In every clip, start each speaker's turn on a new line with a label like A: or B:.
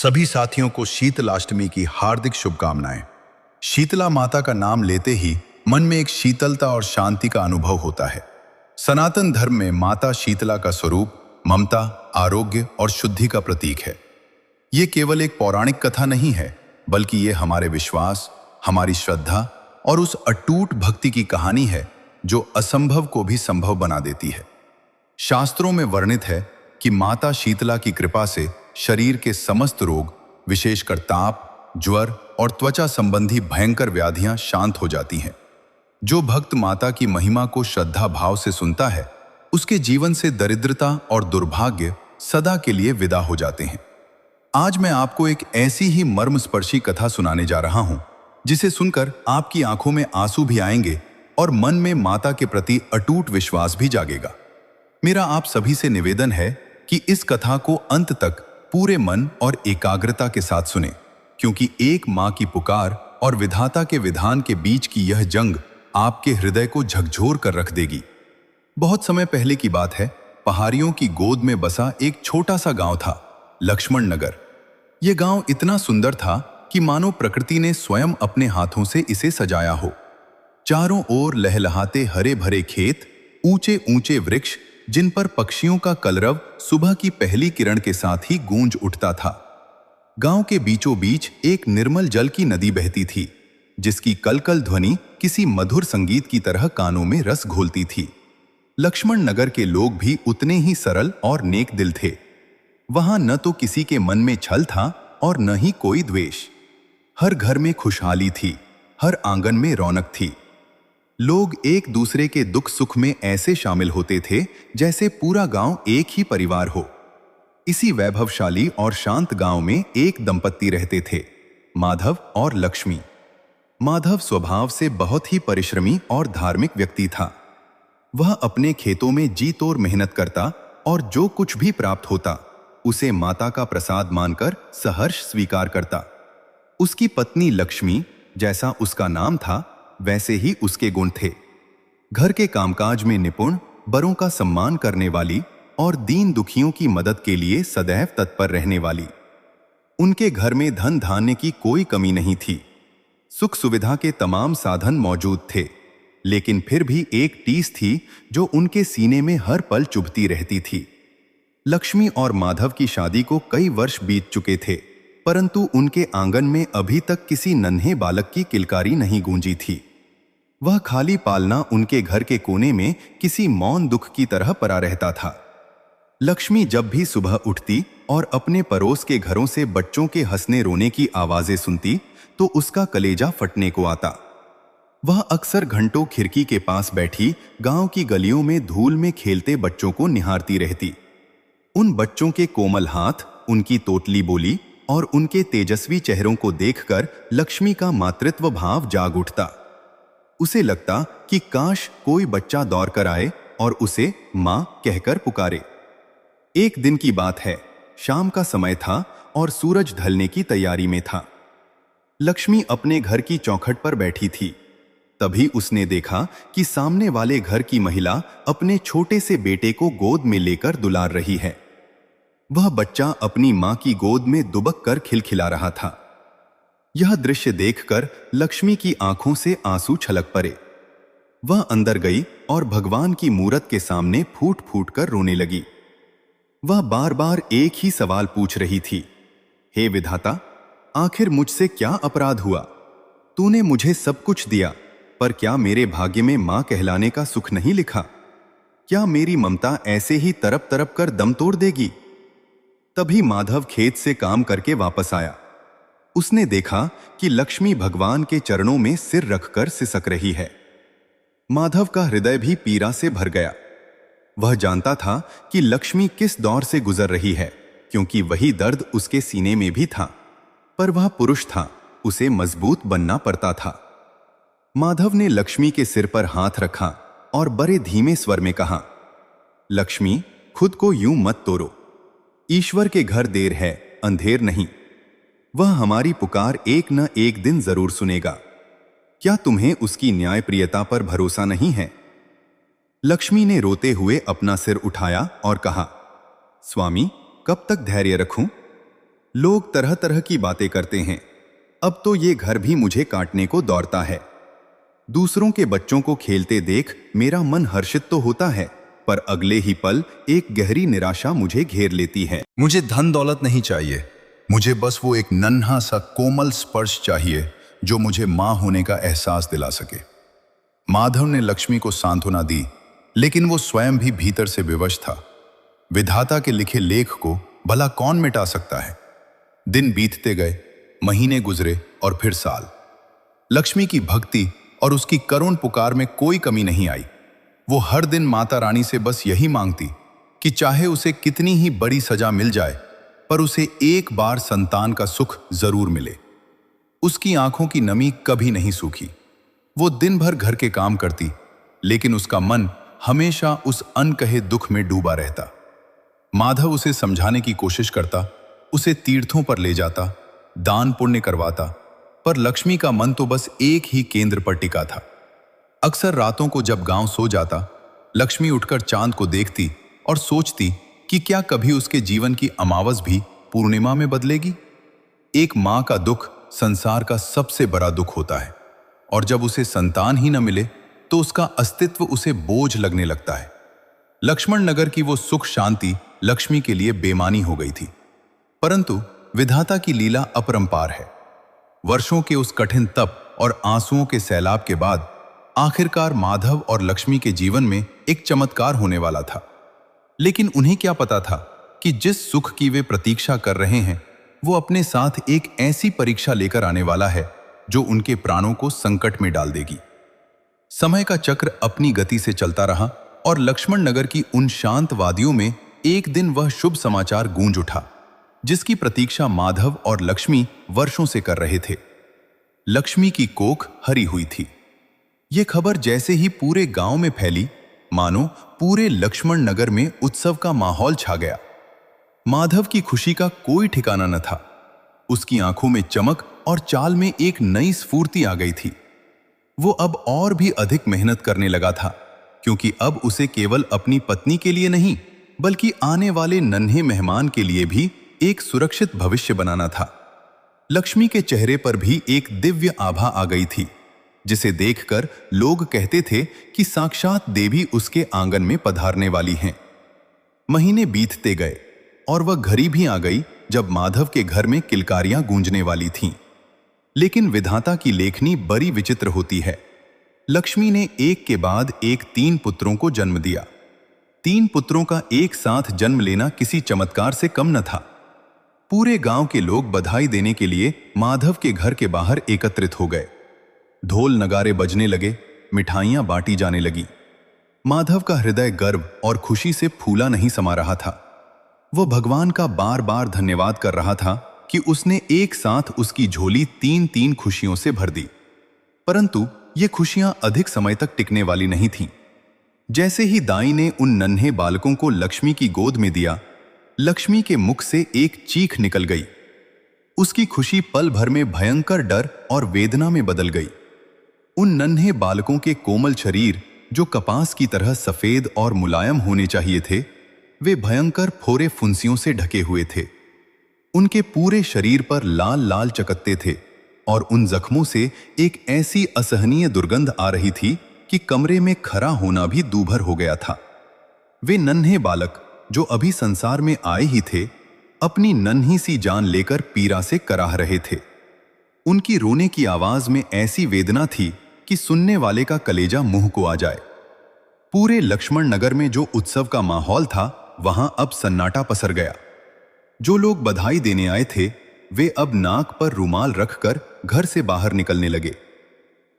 A: सभी साथियों को शीतलाष्टमी की हार्दिक शुभकामनाएं। शीतला माता का नाम लेते ही मन में एक शीतलता और शांति का अनुभव होता है। सनातन धर्म में माता शीतला का स्वरूप ममता, आरोग्य और शुद्धि का प्रतीक है। ये केवल एक पौराणिक कथा नहीं है, बल्कि ये हमारे विश्वास, हमारी श्रद्धा और उस अटूट भक्ति की कहानी है जो असंभव को भी संभव बना देती है। शास्त्रों में वर्णित है कि माता शीतला की कृपा से शरीर के समस्त रोग, विशेषकर ताप, ज्वर और त्वचा संबंधी भयंकर व्याधियां शांत हो जाती हैं। जो भक्त माता की महिमा को श्रद्धा भाव से सुनता है, उसके जीवन से दरिद्रता और दुर्भाग्य सदा के लिए विदा हो जाते हैं। आज मैं आपको एक ऐसी ही मर्मस्पर्शी कथा सुनाने जा रहा हूं, जिसे सुनकर आपकी आंखों में आंसू भी आएंगे और मन में माता के प्रति अटूट विश्वास भी जागेगा। मेरा आप सभी से निवेदन है कि इस कथा को अंत तक पूरे मन और एकाग्रता के साथ सुने, क्योंकि एक मां की पुकार और विधाता के विधान के बीच की यह जंग आपके हृदय को झकझोर कर रख देगी। बहुत समय पहले की बात है। पहाड़ियों की गोद में बसा एक छोटा सा गांव था, लक्ष्मण नगर। यह गांव इतना सुंदर था कि मानो प्रकृति ने स्वयं अपने हाथों से इसे सजाया हो। चारों ओर लहलहाते हरे भरे खेत, ऊंचे ऊंचे वृक्ष जिन पर पक्षियों का कलरव सुबह की पहली किरण के साथ ही गूंज उठता था। गांव के बीचों बीच एक निर्मल जल की नदी बहती थी, जिसकी कलकल ध्वनि किसी मधुर संगीत की तरह कानों में रस घोलती थी। लक्ष्मण नगर के लोग भी उतने ही सरल और नेक दिल थे। वहां न तो किसी के मन में छल था और न ही कोई द्वेष। हर घर में खुशहाली थी, हर आंगन में रौनक थी। लोग एक दूसरे के दुख सुख में ऐसे शामिल होते थे जैसे पूरा गांव एक ही परिवार हो। इसी वैभवशाली और शांत गांव में एक दंपत्ति रहते थे, माधव और लक्ष्मी। माधव स्वभाव से बहुत ही परिश्रमी और धार्मिक व्यक्ति था। वह अपने खेतों में जी तोड़ मेहनत करता और जो कुछ भी प्राप्त होता उसे माता का प्रसाद मानकर सहर्ष स्वीकार करता। उसकी पत्नी लक्ष्मी, जैसा उसका नाम था वैसे ही उसके गुण थे। घर के कामकाज में निपुण, बड़ों का सम्मान करने वाली और दीन दुखियों की मदद के लिए सदैव तत्पर रहने वाली। उनके घर में धन धान्य की कोई कमी नहीं थी। सुख सुविधा के तमाम साधन मौजूद थे, लेकिन फिर भी एक टीस थी जो उनके सीने में हर पल चुभती रहती थी। लक्ष्मी और माधव की शादी को कई वर्ष बीत चुके थे, परंतु उनके आंगन में अभी तक किसी नन्हे बालक की किलकारी नहीं गूंजी थी। वह खाली पालना उनके घर के कोने में किसी मौन दुख की तरह पड़ा रहता था। लक्ष्मी जब भी सुबह उठती और अपने पड़ोस के घरों से बच्चों के हंसने रोने की आवाजें सुनती तो उसका कलेजा फटने को आता। वह अक्सर घंटों खिड़की के पास बैठी गांव की गलियों में धूल में खेलते बच्चों को निहारती रहती। उन बच्चों के कोमल हाथ, उनकी तोतली बोली और उनके तेजस्वी चेहरों को देखकर लक्ष्मी का मातृत्व भाव जाग उठता। उसे लगता कि काश कोई बच्चा दौड़ कर आए और उसे मां कहकर पुकारे। एक दिन की बात है, शाम का समय था और सूरज ढलने की तैयारी में था। लक्ष्मी अपने घर की चौखट पर बैठी थी। तभी उसने देखा कि सामने वाले घर की महिला अपने छोटे से बेटे को गोद में लेकर दुलार रही है। वह बच्चा अपनी मां की गोद में दुबक कर खिलखिला रहा था। यह दृश्य देखकर लक्ष्मी की आंखों से आंसू छलक पड़े। वह अंदर गई और भगवान की मूरत के सामने फूट फूट कर रोने लगी। वह बार बार एक ही सवाल पूछ रही थी, हे विधाता, आखिर मुझसे क्या अपराध हुआ? तूने मुझे सब कुछ दिया, पर क्या मेरे भाग्य में मां कहलाने का सुख नहीं लिखा? क्या मेरी ममता ऐसे ही तरप तरप कर दम तोड़ देगी? तभी माधव खेत से काम करके वापस आया। उसने देखा कि लक्ष्मी भगवान के चरणों में सिर रखकर सिसक रही है। माधव का हृदय भी पीड़ा से भर गया। वह जानता था कि लक्ष्मी किस दौर से गुजर रही है, क्योंकि वही दर्द उसके सीने में भी था। पर वह पुरुष था, उसे मजबूत बनना पड़ता था। माधव ने लक्ष्मी के सिर पर हाथ रखा और बड़े धीमे स्वर में कहा, लक्ष्मी, खुद को यूं मत तोड़ो। ईश्वर के घर देर है, अंधेर नहीं। वह हमारी पुकार एक न एक दिन जरूर सुनेगा। क्या तुम्हें उसकी न्यायप्रियता पर भरोसा नहीं है? लक्ष्मी ने रोते हुए अपना सिर उठाया और कहा, स्वामी, कब तक धैर्य रखूं?
B: लोग तरह तरह की बातें करते हैं। अब तो ये घर भी मुझे काटने को दौड़ता है। दूसरों के बच्चों को खेलते देख मेरा मन हर्षित तो होता है, पर अगले ही पल एक गहरी निराशा मुझे घेर लेती है।
A: मुझे धन दौलत नहीं चाहिए, मुझे बस वो एक नन्हा सा कोमल स्पर्श चाहिए जो मुझे मां होने का एहसास दिला सके। माधव ने लक्ष्मी को सांत्वना दी, लेकिन वो स्वयं भी भीतर से विवश था। विधाता के लिखे लेख को भला कौन मिटा सकता है। दिन बीतते गए, महीने गुजरे और फिर साल। लक्ष्मी की भक्ति और उसकी करुण पुकार में कोई कमी नहीं आई। वो हर दिन माता रानी से बस यही मांगती कि चाहे उसे कितनी ही बड़ी सजा मिल जाए, पर उसे एक बार संतान का सुख जरूर मिले। उसकी आंखों की नमी कभी नहीं सूखी। वो दिन भर घर के काम करती, लेकिन उसका मन हमेशा उस अनकहे दुख में डूबा रहता। माधव उसे समझाने की कोशिश करता, उसे तीर्थों पर ले जाता, दान पुण्य करवाता, पर लक्ष्मी का मन तो बस एक ही केंद्र पर टिका था। अक्सर रातों को जब गांव सो जाता, लक्ष्मी उठकर चांद को देखती और सोचती कि क्या कभी उसके जीवन की अमावस भी पूर्णिमा में बदलेगी। एक मां का दुख संसार का सबसे बड़ा दुख होता है, और जब उसे संतान ही न मिले तो उसका अस्तित्व उसे बोझ लगने लगता है। लक्ष्मण नगर की वो सुख शांति लक्ष्मी के लिए बेमानी हो गई थी, परंतु विधाता की लीला अपरंपार है। वर्षों के उस कठिन तप और आंसुओं के सैलाब के बाद आखिरकार माधव और लक्ष्मी के जीवन में एक चमत्कार होने वाला था। लेकिन उन्हें क्या पता था कि जिस सुख की वे प्रतीक्षा कर रहे हैं, वो अपने साथ एक ऐसी परीक्षा लेकर आने वाला है जो उनके प्राणों को संकट में डाल देगी। समय का चक्र अपनी गति से चलता रहा और लक्ष्मण नगर की उन शांत वादियों में एक दिन वह शुभ समाचार गूंज उठा, जिसकी प्रतीक्षा माधव और लक्ष्मी वर्षों से कर रहे थे। लक्ष्मी की कोख हरी हुई थी। यह खबर जैसे ही पूरे गांव में फैली, मानो पूरे लक्ष्मण नगर में उत्सव का माहौल छा गया। माधव की खुशी का कोई ठिकाना न था। उसकी आंखों में चमक और चाल में एक नई स्फूर्ति आ गई थी। वो अब और भी अधिक मेहनत करने लगा था, क्योंकि अब उसे केवल अपनी पत्नी के लिए नहीं, बल्कि आने वाले नन्हे मेहमान के लिए भी एक सुरक्षित भविष्य बनाना था। लक्ष्मी के चेहरे पर भी एक दिव्य आभा आ गई थी, जिसे देखकर लोग कहते थे कि साक्षात देवी उसके आंगन में पधारने वाली हैं। महीने बीतते गए और वह घड़ी भी आ गई जब माधव के घर में किलकारियां गूंजने वाली थीं। लेकिन विधाता की लेखनी बड़ी विचित्र होती है। लक्ष्मी ने एक के बाद एक 3 पुत्रों को जन्म दिया। 3 पुत्रों का एक साथ जन्म लेना किसी चमत्कार से कम न था। पूरे गांव के लोग बधाई देने के लिए माधव के घर के बाहर एकत्रित हो गए। ढोल नगारे बजने लगे, मिठाइयां बांटी जाने लगी। माधव का हृदय गर्व और खुशी से फूला नहीं समा रहा था। वह भगवान का बार बार धन्यवाद कर रहा था कि उसने एक साथ उसकी झोली 3-3 खुशियों से भर दी। परंतु ये खुशियां अधिक समय तक टिकने वाली नहीं थीं। जैसे ही दाई ने उन नन्हे बालकों को लक्ष्मी की गोद में दिया, लक्ष्मी के मुख से एक चीख निकल गई। उसकी खुशी पल भर में भयंकर डर और वेदना में बदल गई। उन नन्हे बालकों के कोमल शरीर, जो कपास की तरह सफेद और मुलायम होने चाहिए थे, वे भयंकर फोरे फुंसियों से ढके हुए थे। उनके पूरे शरीर पर लाल लाल चकत्ते थे और उन जख्मों से एक ऐसी असहनीय दुर्गंध आ रही थी कि कमरे में खड़ा होना भी दूभर हो गया था। वे नन्हे बालक, जो अभी संसार में आए ही थे, अपनी नन्ही सी जान लेकर पीड़ा से कराह रहे थे। उनकी रोने की आवाज में ऐसी वेदना थी कि सुनने वाले का कलेजा मुंह को आ जाए। पूरे लक्ष्मण नगर में जो उत्सव का माहौल था, वहां अब सन्नाटा पसर गया। जो लोग बधाई देने आए थे, वे अब नाक पर रुमाल रखकर घर से बाहर निकलने लगे।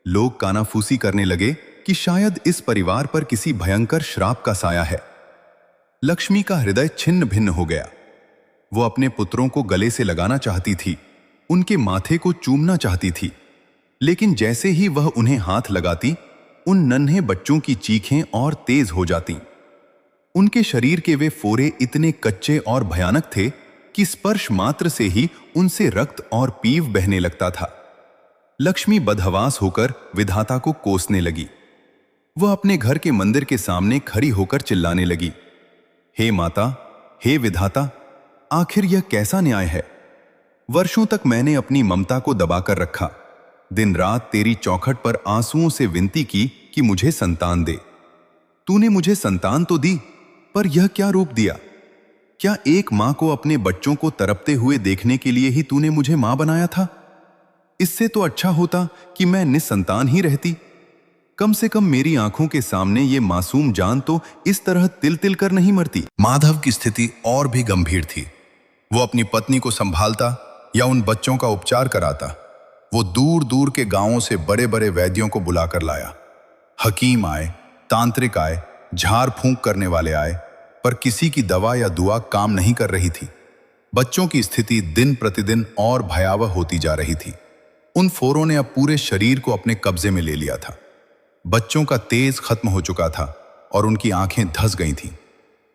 A: लोग कानाफूसी करने लगे कि शायद इस परिवार पर किसी भयंकर श्राप का साया है। लक्ष्मी का हृदय छिन्न भिन्न हो गया। वो अपने पुत्रों को गले से लगाना चाहती थी, उनके माथे को चूमना चाहती थी, लेकिन जैसे ही वह उन्हें हाथ लगाती, उन नन्हे बच्चों की चीखें और तेज हो जातीं। उनके शरीर के वे फोरे इतने कच्चे और भयानक थे कि स्पर्श मात्र से ही उनसे रक्त और पीव बहने लगता था। लक्ष्मी बदहवास होकर विधाता को कोसने लगी। वह अपने घर के मंदिर के सामने खड़ी होकर चिल्लाने लगी, हे माता, हे विधाता, आखिर यह कैसा न्याय है?
B: वर्षों तक मैंने अपनी ममता को दबाकर रखा। दिन रात तेरी चौखट पर आंसुओं से विनती की कि मुझे संतान दे। तूने मुझे संतान तो दी, पर यह क्या रूप दिया? क्या एक मां को अपने बच्चों को तड़पते हुए देखने के लिए ही तूने मुझे मां बनाया था? इससे तो अच्छा होता कि मैं निसंतान ही रहती। कम से कम मेरी आंखों के सामने ये मासूम जान तो इस तरह तिल तिल कर नहीं मरती।
A: माधव की स्थिति और भी गंभीर थी। वो अपनी पत्नी को संभालता या उन बच्चों का उपचार कराता। वो दूर दूर के गांवों से बड़े बड़े वैद्यों को बुलाकर लाया। हकीम आए, तांत्रिक आए, झाड़ फूंक करने वाले आए, पर किसी की दवा या दुआ काम नहीं कर रही थी। बच्चों की स्थिति दिन प्रतिदिन और भयावह होती जा रही थी। उन फोरों ने अब पूरे शरीर को अपने कब्जे में ले लिया था। बच्चों का तेज खत्म हो चुका था और उनकी आंखें धंस गई थीं।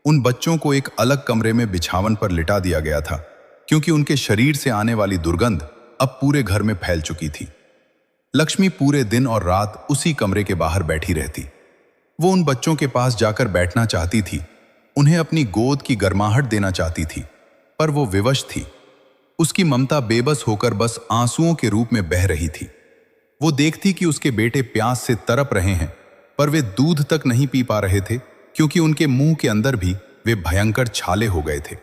A: उन बच्चों को एक अलग कमरे में बिछावन पर लिटा दिया गया था, क्योंकि उनके शरीर से आने वाली दुर्गंध अब पूरे घर में फैल चुकी थी। लक्ष्मी पूरे दिन और रात उसी कमरे के बाहर बैठी रहती। वो उन बच्चों के पास जाकर बैठना चाहती थी, उन्हें अपनी गोद की गर्माहट देना चाहती थी, पर वो विवश थी। उसकी ममता बेबस होकर बस आंसुओं के रूप में बह रही थी। वो देखती कि उसके बेटे प्यास से तड़प रहे हैं, पर वे दूध तक नहीं पी पा रहे थे, क्योंकि उनके मुंह के अंदर भी वे भयंकर छाले हो गए थे।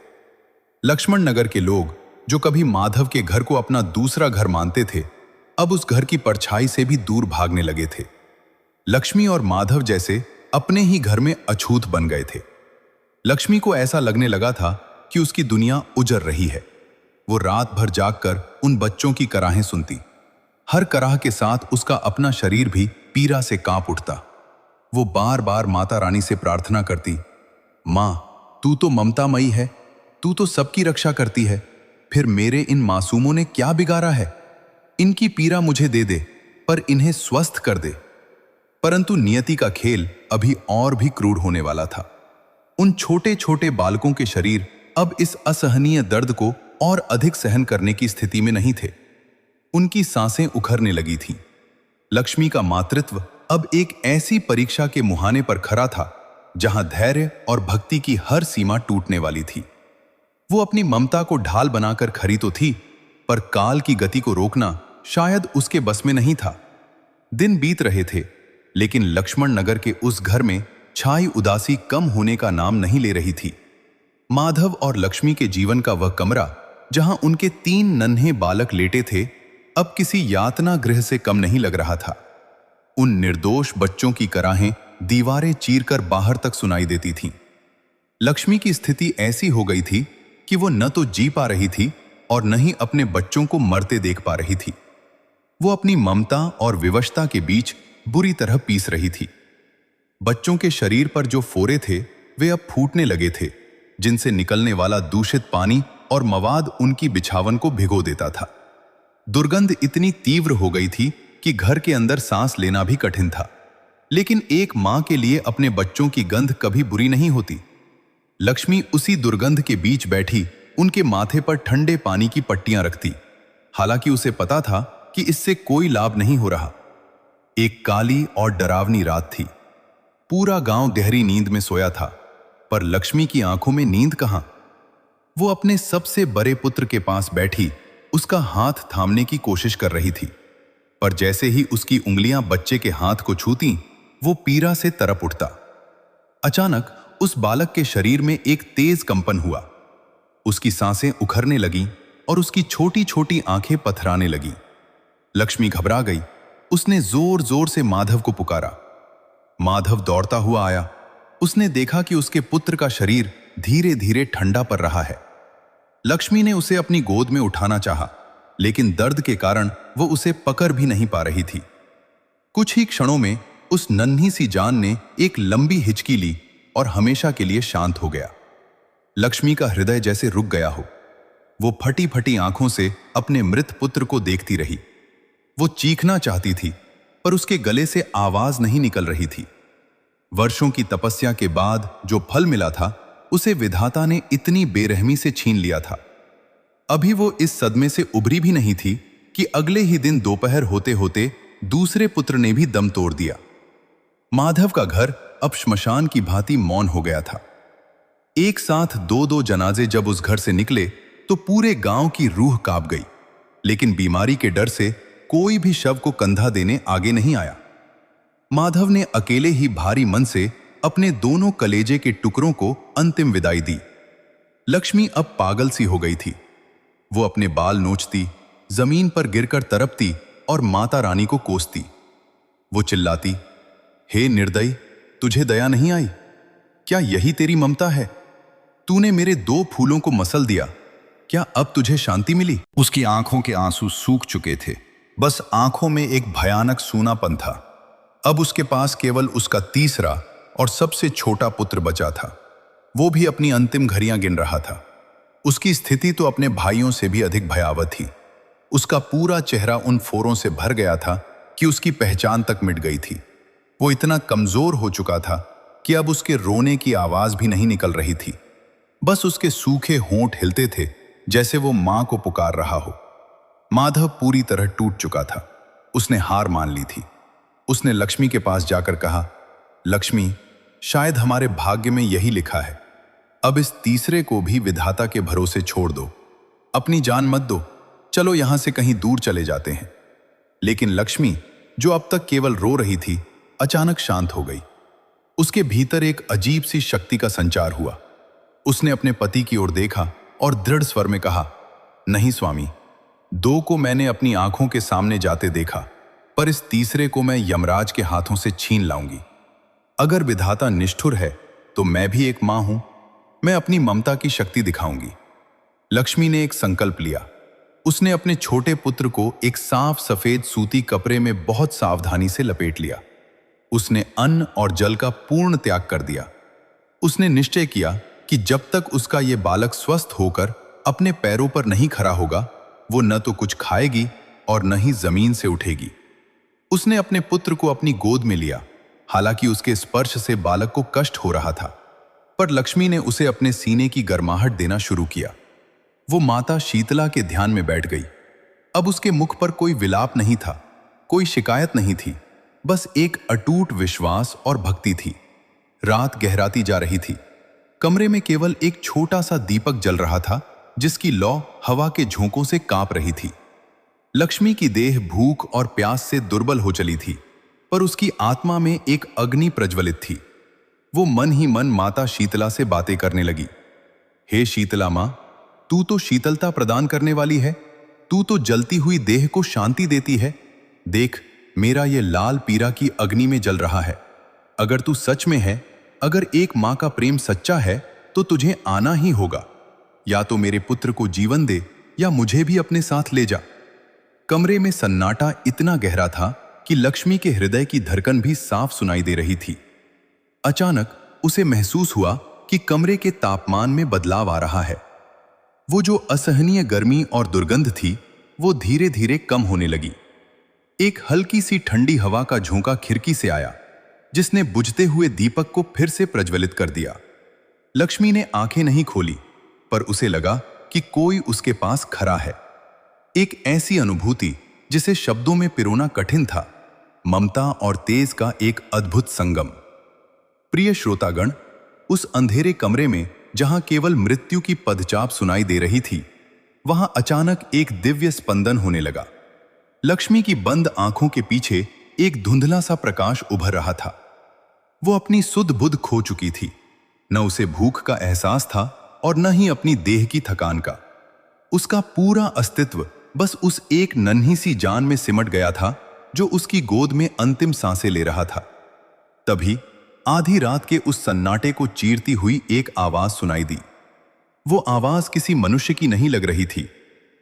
A: लक्ष्मण नगर के लोग, जो कभी माधव के घर को अपना दूसरा घर मानते थे, अब उस घर की परछाई से भी दूर भागने लगे थे। लक्ष्मी और माधव जैसे अपने ही घर में अछूत बन गए थे। लक्ष्मी को ऐसा लगने लगा था कि उसकी दुनिया उजड़ रही है। वो रात भर जागकर उन बच्चों की कराहें सुनती। हर कराह के साथ उसका अपना शरीर भी पीड़ा से कांप उठता। वो बार बार माता रानी से प्रार्थना करती, मां, तू तो ममतामयी है, तू तो सबकी रक्षा करती है, फिर मेरे इन मासूमों ने क्या बिगाड़ा है? इनकी पीड़ा मुझे दे दे, पर इन्हें स्वस्थ कर दे। परंतु नियति का खेल अभी और भी क्रूर होने वाला था। उन छोटे छोटे बालकों के शरीर अब इस असहनीय दर्द को और अधिक सहन करने की स्थिति में नहीं थे। उनकी सांसें उखड़ने लगी थीं। लक्ष्मी का मातृत्व अब एक ऐसी परीक्षा के मुहाने पर खड़ा था, जहां धैर्य और भक्ति की हर सीमा टूटने वाली थी। वो अपनी ममता को ढाल बनाकर खड़ी तो थी, पर काल की गति को रोकना शायद उसके बस में नहीं था। दिन बीत रहे थे, लेकिन लक्ष्मण नगर के उस घर में छाई उदासी कम होने का नाम नहीं ले रही थी। माधव और लक्ष्मी के जीवन का वह कमरा, जहां उनके 3 नन्हे बालक लेटे थे, अब किसी यातना गृह से कम नहीं लग रहा था। उन निर्दोष बच्चों की कराहें दीवारें चीरकर बाहर तक सुनाई देती थीं। लक्ष्मी की स्थिति ऐसी हो गई थी कि वो न तो जी पा रही थी और न ही अपने बच्चों को मरते देख पा रही थी। वो अपनी ममता और विवशता के बीच बुरी तरह पीस रही थी। बच्चों के शरीर पर जो फोरे थे, वे अब फूटने लगे थे, जिनसे निकलने वाला दूषित पानी और मवाद उनकी बिछावन को भिगो देता था। दुर्गंध इतनी तीव्र हो गई थी कि घर के अंदर सांस लेना भी कठिन था। लेकिन एक मां के लिए अपने बच्चों की गंध कभी बुरी नहीं होती। लक्ष्मी उसी दुर्गंध के बीच बैठी उनके माथे पर ठंडे पानी की पट्टियां रखती, हालांकि उसे पता था कि इससे कोई लाभ नहीं हो रहा। एक काली और डरावनी रात थी। पूरा गांव गहरी नींद में सोया था, पर लक्ष्मी की आंखों में नींद कहां। वो अपने सबसे बड़े पुत्र के पास बैठी उसका हाथ थामने की कोशिश कर रही थी, पर जैसे ही उसकी उंगलियां बच्चे के हाथ को छूती, वो पीड़ा से तड़प उठता। अचानक उस बालक के शरीर में एक तेज कंपन हुआ। उसकी सांसें उखड़ने लगीं और उसकी छोटी छोटी आंखें पथराने लगीं। लक्ष्मी घबरा गई। उसने जोर जोर से माधव को पुकारा। माधव दौड़ता हुआ आया। उसने देखा कि उसके पुत्र का शरीर धीरे धीरे ठंडा पड़ रहा है। लक्ष्मी ने उसे अपनी गोद में उठाना चाहा, लेकिन दर्द के कारण वो उसे पकड़ भी नहीं पा रही थी। कुछ ही क्षणों में उस नन्ही सी जान ने एक लंबी हिचकी ली और हमेशा के लिए शांत हो गया। लक्ष्मी का हृदय जैसे रुक गया हो। वो फटी फटी आंखों से अपने मृत पुत्र को देखती रही। वो चीखना चाहती थी, पर उसके गले से आवाज नहीं निकल रही थी। वर्षों की तपस्या के बाद जो फल मिला था, उसे विधाता ने इतनी बेरहमी से छीन लिया था। अभी वो इस सदमे से उभरी भी नहीं थी कि अगले ही दिन दोपहर होते होते दूसरे पुत्र ने भी दम तोड़ दिया। माधव का घर अब श्मशान की भांति मौन हो गया था। एक साथ 2-2 जनाजे जब उस घर से निकले, तो पूरे गांव की रूह कांप गई। लेकिन बीमारी के डर से कोई भी शव को कंधा देने आगे नहीं आया। माधव ने अकेले ही भारी मन से अपने दोनों कलेजे के टुकड़ों को अंतिम विदाई दी। लक्ष्मी अब पागल सी हो गई थी। वो अपने बाल नोचती, जमीन पर गिरकर तड़पती और माता रानी को कोसती। वो चिल्लाती, हे निर्दयी, तुझे दया नहीं आई? क्या यही तेरी ममता है? तूने मेरे 2 फूलों को मसल दिया, क्या अब तुझे शांति मिली? उसकी आंखों के आंसू सूख चुके थे। बस आंखों में एक भयानक सूनापन था। अब उसके पास केवल उसका तीसरा और सबसे छोटा पुत्र बचा था। वो भी अपनी अंतिम घड़ियां गिन रहा था। उसकी स्थिति तो अपने भाइयों से भी अधिक भयावह थी। उसका पूरा चेहरा उन फोरों से भर गया था कि उसकी पहचान तक मिट गई थी। वो इतना कमजोर हो चुका था कि अब उसके रोने की आवाज भी नहीं निकल रही थी। बस उसके सूखे होंठ हिलते थे, जैसे वो मां को पुकार रहा हो। माधव पूरी तरह टूट चुका था। उसने हार मान ली थी। उसने लक्ष्मी के पास जाकर कहा, लक्ष्मी, शायद हमारे भाग्य में यही लिखा है। अब इस तीसरे को भी विधाता के भरोसे छोड़ दो। अपनी जान मत दो, चलो यहां से कहीं दूर चले जाते हैं। लेकिन लक्ष्मी, जो अब तक केवल रो रही थी, अचानक शांत हो गई। उसके भीतर एक अजीब सी शक्ति का संचार हुआ। उसने अपने पति की ओर देखा और दृढ़ स्वर में कहा, नहीं स्वामी, 2 को मैंने अपनी आंखों के सामने जाते देखा, पर इस तीसरे को मैं यमराज के हाथों से छीन लाऊंगी। अगर विधाता निष्ठुर है तो मैं भी एक मां हूं, मैं अपनी ममता की शक्ति दिखाऊंगी। लक्ष्मी ने एक संकल्प लिया। उसने अपने छोटे पुत्र को एक साफ सफेद सूती कपड़े में बहुत सावधानी से लपेट लिया। उसने अन्न और जल का पूर्ण त्याग कर दिया। उसने निश्चय किया कि जब तक उसका यह बालक स्वस्थ होकर अपने पैरों पर नहीं खड़ा होगा, वो न तो कुछ खाएगी और न ही जमीन से उठेगी। उसने अपने पुत्र को अपनी गोद में लिया। हालांकि उसके स्पर्श से बालक को कष्ट हो रहा था, पर लक्ष्मी ने उसे अपने सीने की गर्माहट देना शुरू किया। वो माता शीतला के ध्यान में बैठ गई। अब उसके मुख पर कोई विलाप नहीं था, कोई शिकायत नहीं थी, बस एक अटूट विश्वास और भक्ति थी। रात गहराती जा रही थी। कमरे में केवल एक छोटा सा दीपक जल रहा था, जिसकी लौ हवा के झोंकों से कांप रही थी। लक्ष्मी की देह भूख और प्यास से दुर्बल हो चली थी, पर उसकी आत्मा में एक अग्नि प्रज्वलित थी। वो मन ही मन माता शीतला से बातें करने लगी। हे शीतला मां, तू तो शीतलता प्रदान करने वाली है। तू तो जलती हुई देह को शांति देती है। देख, मेरा ये लाल पीरा की अग्नि में जल रहा है। अगर तू सच में है, अगर एक मां का प्रेम सच्चा है, तो तुझे आना ही होगा। या तो मेरे पुत्र को जीवन दे, या मुझे भी अपने साथ ले जा। कमरे में सन्नाटा इतना गहरा था कि लक्ष्मी के हृदय की धड़कन भी साफ सुनाई दे रही थी। अचानक उसे महसूस हुआ कि कमरे के तापमान में बदलाव आ रहा है। वो जो असहनीय गर्मी और दुर्गंध थी, वो धीरे धीरे कम होने लगी। एक हल्की सी ठंडी हवा का झोंका खिड़की से आया, जिसने बुझते हुए दीपक को फिर से प्रज्वलित कर दिया। लक्ष्मी ने आंखें नहीं खोली, पर उसे लगा कि कोई उसके पास खड़ा है। एक ऐसी अनुभूति जिसे शब्दों में पिरोना कठिन था, ममता और तेज का एक अद्भुत संगम। प्रिय श्रोतागण, उस अंधेरे कमरे में जहां केवल मृत्यु की पदचाप सुनाई दे रही थी, वहां अचानक एक दिव्य स्पंदन होने लगा। लक्ष्मी की बंद आंखों के पीछे एक धुंधला सा प्रकाश उभर रहा था। वो अपनी सुध बुध खो चुकी थी। न उसे भूख का एहसास था और न ही अपनी देह की थकान का। उसका पूरा अस्तित्व बस उस एक नन्ही सी जान में सिमट गया था, जो उसकी गोद में अंतिम सांसें ले रहा था। तभी आधी रात के उस सन्नाटे को चीरती हुई एक आवाज सुनाई दी। वो आवाज किसी मनुष्य की नहीं लग रही थी।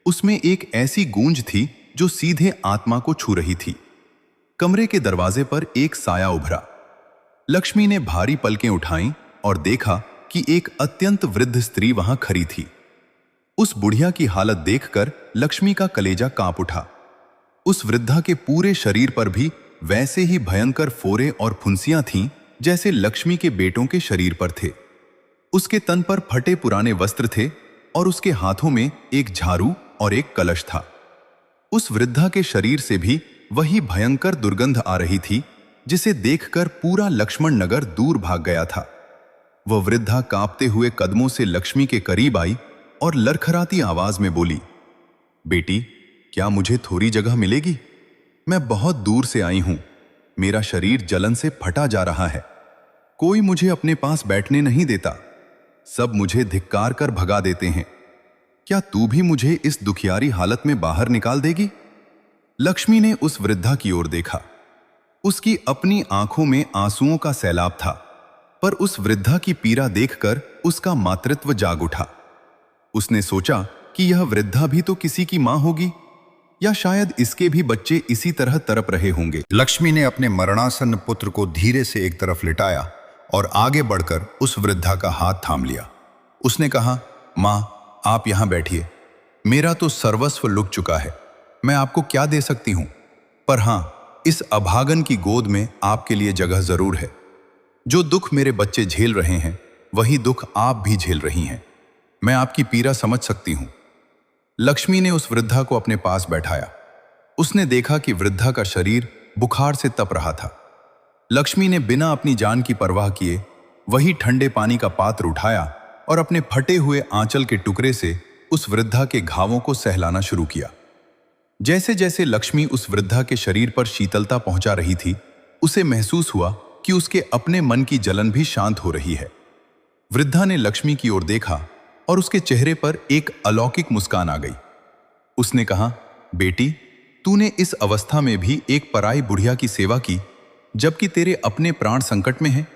A: उसमें एक ऐसी गूंज थी जो सीधे आत्मा को छू रही थी। कमरे के दरवाजे पर एक साया उभरा। लक्ष्मी ने भारी पलकें उठाईं और देखा कि एक अत्यंत वृद्ध स्त्री वहां खड़ी थी। उस बुढ़िया की हालत देखकर लक्ष्मी का कलेजा कांप उठा। उस वृद्धा के पूरे शरीर पर भी वैसे ही भयंकर फोरे और फुंसियां थीं जैसे लक्ष्मी के बेटों के शरीर पर थे। उसके तन पर फटे पुराने वस्त्र थे और उसके हाथों में एक झाड़ू और एक कलश था। उस वृद्धा के शरीर से भी वही भयंकर दुर्गंध आ रही थी, जिसे देखकर पूरा लक्ष्मण नगर दूर भाग गया था। वह वृद्धा कांपते हुए कदमों से लक्ष्मी के करीब आई
B: और लरखराती आवाज में बोली, बेटी, क्या मुझे थोड़ी जगह मिलेगी? मैं बहुत दूर से आई हूं। मेरा शरीर जलन से फटा जा रहा है। कोई मुझे अपने पास बैठने नहीं देता। सब मुझे धिक्कार कर भगा देते हैं। क्या तू भी मुझे इस दुखियारी हालत में बाहर निकाल देगी? लक्ष्मी ने उस वृद्धा की ओर देखा। उसकी अपनी आंखों में आंसुओं का सैलाब था, पर उस वृद्धा की पीड़ा देखकर उसका मातृत्व जाग उठा। उसने सोचा कि यह वृद्धा भी तो किसी की मां होगी, या शायद इसके भी बच्चे इसी तरह तड़प रहे होंगे।
A: लक्ष्मी ने अपने मरणासन्न पुत्र को धीरे से एक तरफ लिटाया और आगे बढ़कर उस वृद्धा का हाथ थाम लिया। उसने कहा, मां, आप यहां बैठिए। मेरा तो सर्वस्व लुट चुका है। मैं आपको क्या दे सकती हूं? पर हां, इस अभागन की गोद में आपके लिए जगह जरूर है। जो दुख मेरे बच्चे झेल रहे हैं, वही दुख आप भी झेल रही हैं। मैं आपकी पीड़ा समझ सकती हूं। लक्ष्मी ने उस वृद्धा को अपने पास बैठाया। उसने देखा कि वृद्धा का शरीर बुखार से तप रहा था। लक्ष्मी ने बिना अपनी जान की परवाह किए वही ठंडे पानी का पात्र उठाया और अपने फटे हुए आंचल के टुकड़े से उस वृद्धा के घावों को सहलाना शुरू किया। जैसे जैसे लक्ष्मी उस वृद्धा के शरीर पर शीतलता पहुंचा रही थी, उसे महसूस हुआ कि उसके अपने मन की जलन भी शांत हो रही है। वृद्धा ने लक्ष्मी की ओर देखा और उसके चेहरे पर एक अलौकिक मुस्कान आ गई। उसने कहा, बेटी, तूने इस अवस्था में भी एक पराई बुढ़िया की सेवा की, जबकि तेरे अपने प्राण संकट में हैं।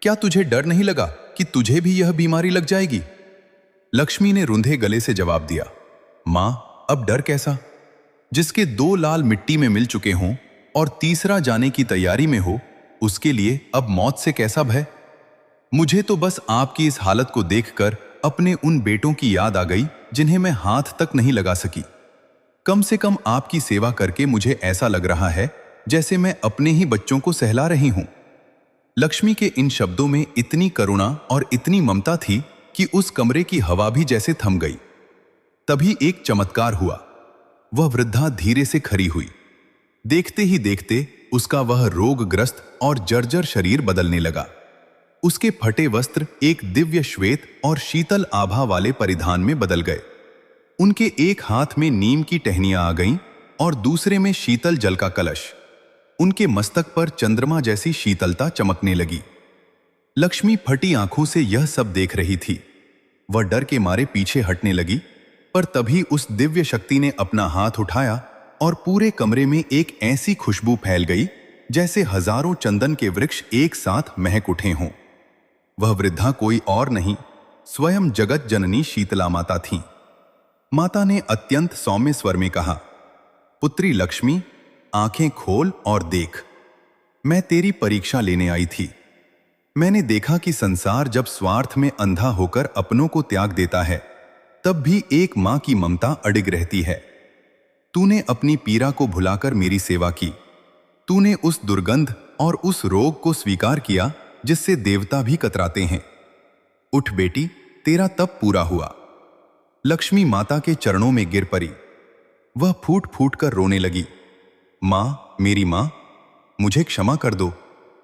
A: क्या तुझे डर नहीं लगा कि तुझे भी यह बीमारी लग जाएगी? लक्ष्मी ने रुंधे गले से जवाब दिया, मां, अब डर कैसा? जिसके 2 लाल मिट्टी में मिल चुके हों और तीसरा जाने की तैयारी में हो, उसके लिए अब मौत से कैसा भय? मुझे तो बस आपकी इस हालत को देखकर अपने उन बेटों की याद आ गई जिन्हें मैं हाथ तक नहीं लगा सकी। कम से कम आपकी सेवा करके मुझे ऐसा लग रहा है जैसे मैं अपने ही बच्चों को सहला रही हूं। लक्ष्मी के इन शब्दों में इतनी करुणा और इतनी ममता थी कि उस कमरे की हवा भी जैसे थम गई। तभी एक चमत्कार हुआ। वह वृद्धा धीरे से खड़ी हुई। देखते ही देखते उसका वह रोगग्रस्त और जर्जर शरीर बदलने लगा। उसके फटे वस्त्र एक दिव्य श्वेत और शीतल आभा वाले परिधान में बदल गए। उनके एक हाथ में नीम की टहनियां आ गईं और दूसरे में शीतल जल का कलश। उनके मस्तक पर चंद्रमा जैसी शीतलता चमकने लगी। लक्ष्मी फटी आंखों से यह सब देख रही थी। वह डर के मारे पीछे हटने लगी, पर तभी उस दिव्य शक्ति ने अपना हाथ उठाया और पूरे कमरे में एक ऐसी खुशबू फैल गई जैसे हजारों चंदन के वृक्ष एक साथ महक उठे हों। वह वृद्धा कोई और नहीं, स्वयं जगत जननी शीतला माता थीं। माता ने अत्यंत सौम्य स्वर में कहा, पुत्री लक्ष्मी, आंखें खोल और देख। मैं तेरी परीक्षा लेने आई थी। मैंने देखा कि संसार जब स्वार्थ में अंधा होकर अपनों को त्याग देता है, तब भी एक मां की ममता अडिग रहती है। तूने अपनी पीड़ा को भुलाकर मेरी सेवा की। तूने उस दुर्गंध और उस रोग को स्वीकार किया जिससे देवता भी कतराते हैं। उठ बेटी, तेरा तप पूरा हुआ। लक्ष्मी माता के चरणों में गिर पड़ी। वह फूट फूट कर रोने लगी। मां, मेरी मां, मुझे क्षमा कर दो।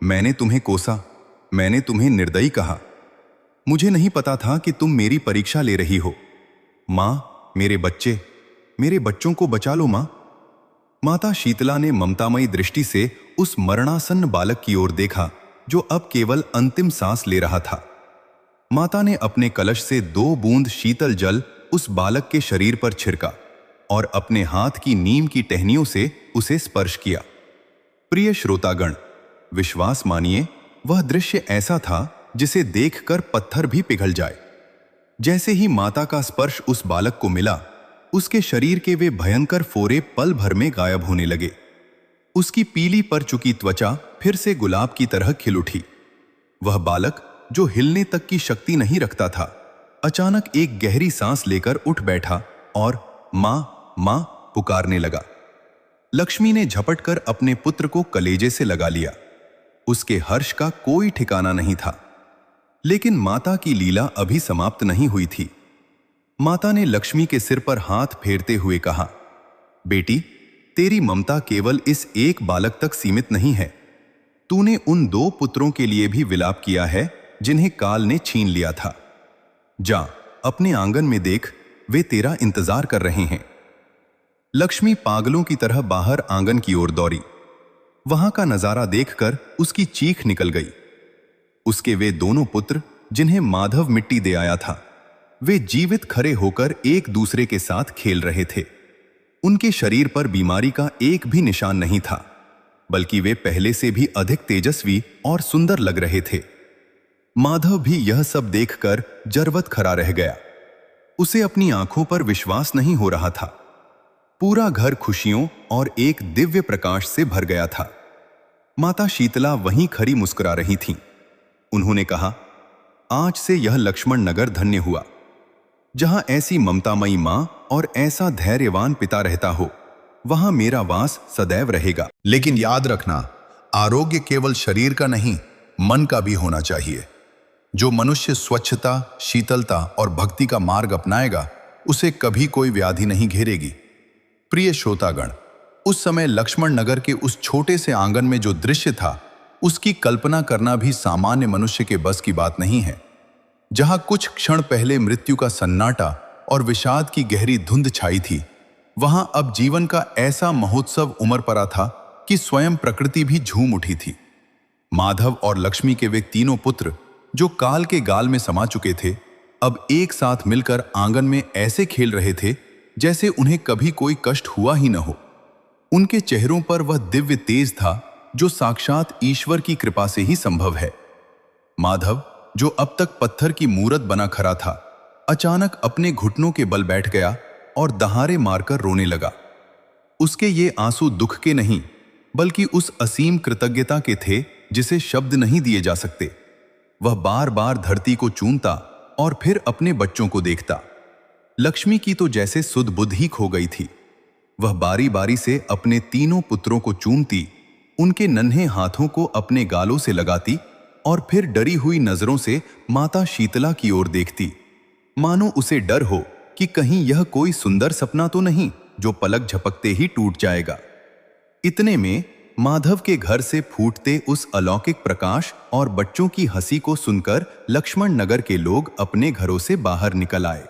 A: मैंने तुम्हें कोसा, मैंने तुम्हें निर्दयी कहा। मुझे नहीं पता था कि तुम मेरी परीक्षा ले रही हो। मां, मेरे बच्चे, मेरे बच्चों को बचा लो मां। माता शीतला ने ममतामयी दृष्टि से उस मरणासन्न बालक की ओर देखा जो अब केवल अंतिम सांस ले रहा था। माता ने अपने कलश से 2 बूंद शीतल जल उस बालक के शरीर पर छिड़का और अपने हाथ की नीम की टहनियों से उसे स्पर्श किया। प्रिय श्रोतागण, विश्वास मानिए, वह दृश्य ऐसा था जिसे देखकर पत्थर भी पिघल जाए। जैसे ही माता का स्पर्श उस बालक को मिला, उसके शरीर के वे भयंकर फोरे पल भर में गायब होने लगे। उसकी पीली पड़ चुकी त्वचा फिर से गुलाब की तरह खिल उठी। वह बालक, जो हिलने तक की शक्ति नहीं रखता था, अचानक एक गहरी सांस लेकर उठ बैठा और मां, मां पुकारने लगा। लक्ष्मी ने झपटकर अपने पुत्र को कलेजे से लगा लिया। उसके हर्ष का कोई ठिकाना नहीं था। लेकिन माता की लीला अभी समाप्त नहीं हुई थी। माता ने लक्ष्मी के सिर पर हाथ फेरते हुए कहा, बेटी, तेरी ममता केवल इस एक बालक तक सीमित नहीं है। तूने उन 2 पुत्रों के लिए भी विलाप किया है जिन्हें काल ने छीन लिया था। जा,
B: अपने आंगन में देख, वे तेरा इंतजार कर रहे हैं। लक्ष्मी पागलों की तरह बाहर आंगन की ओर दौड़ी। वहां का नजारा देखकर उसकी चीख निकल गई। उसके वे दोनों पुत्र, जिन्हें माधव मिट्टी दे आया था, वे जीवित खड़े होकर एक दूसरे के साथ खेल रहे थे। उनके शरीर पर बीमारी का एक भी निशान नहीं था, बल्कि वे पहले से भी अधिक तेजस्वी और सुंदर लग रहे थे। माधव भी यह सब देखकर जरवत खड़ा रह गया। उसे अपनी आंखों पर विश्वास नहीं हो रहा था। पूरा घर खुशियों और एक दिव्य प्रकाश से भर गया था। माता शीतला वहीं खड़ी मुस्कुरा रही थीं। उन्होंने कहा, आज से यह लक्ष्मण नगर धन्य हुआ, जहां ऐसी ममतामयी मां और ऐसा धैर्यवान पिता रहता हो। वहां मेरा वास सदैव रहेगा।
A: लेकिन याद रखना, आरोग्य केवल शरीर का नहीं, मन का भी होना चाहिए। जो मनुष्य स्वच्छता, शीतलता और भक्ति का मार्ग अपनाएगा, उसे कभी कोई व्याधि नहीं घेरेगी। प्रिय श्रोतागण, उस समय लक्ष्मण नगर के उस छोटे से आंगन में जो दृश्य था, उसकी कल्पना करना भी सामान्य मनुष्य के बस की बात नहीं है। जहां कुछ क्षण पहले मृत्यु का सन्नाटा और विषाद की गहरी धुंध छाई थी, वहां अब जीवन का ऐसा महोत्सव उमड़ पड़ा था कि स्वयं प्रकृति भी झूम उठी थी। माधव और लक्ष्मी के वे तीनों पुत्र, जो काल के गाल में समा चुके थे, अब एक साथ मिलकर आंगन में ऐसे खेल रहे थे जैसे उन्हें कभी कोई कष्ट हुआ ही न हो। उनके चेहरों पर वह दिव्य तेज था जो साक्षात ईश्वर की कृपा से ही संभव है। माधव, जो अब तक पत्थर की मूरत बना खड़ा था, अचानक अपने घुटनों के बल बैठ गया और दहाड़े मारकर रोने लगा। उसके ये आंसू दुख के नहीं, बल्कि उस असीम कृतज्ञता के थे जिसे शब्द नहीं दिए जा सकते। वह बार बार धरती को चूमता और फिर अपने बच्चों को देखता। लक्ष्मी की तो जैसे सुध बुध ही खो गई थी। वह बारी बारी से अपने तीनों पुत्रों को चूमती, उनके नन्हे हाथों को अपने गालों से लगाती और फिर डरी हुई नजरों से माता शीतला की ओर देखती, मानो उसे डर हो कि कहीं यह कोई सुंदर सपना तो नहीं जो पलक झपकते ही टूट जाएगा। इतने में माधव के घर से फूटते उस अलौकिक प्रकाश और बच्चों की हंसी को सुनकर लक्ष्मण नगर के लोग अपने घरों से बाहर निकल आए।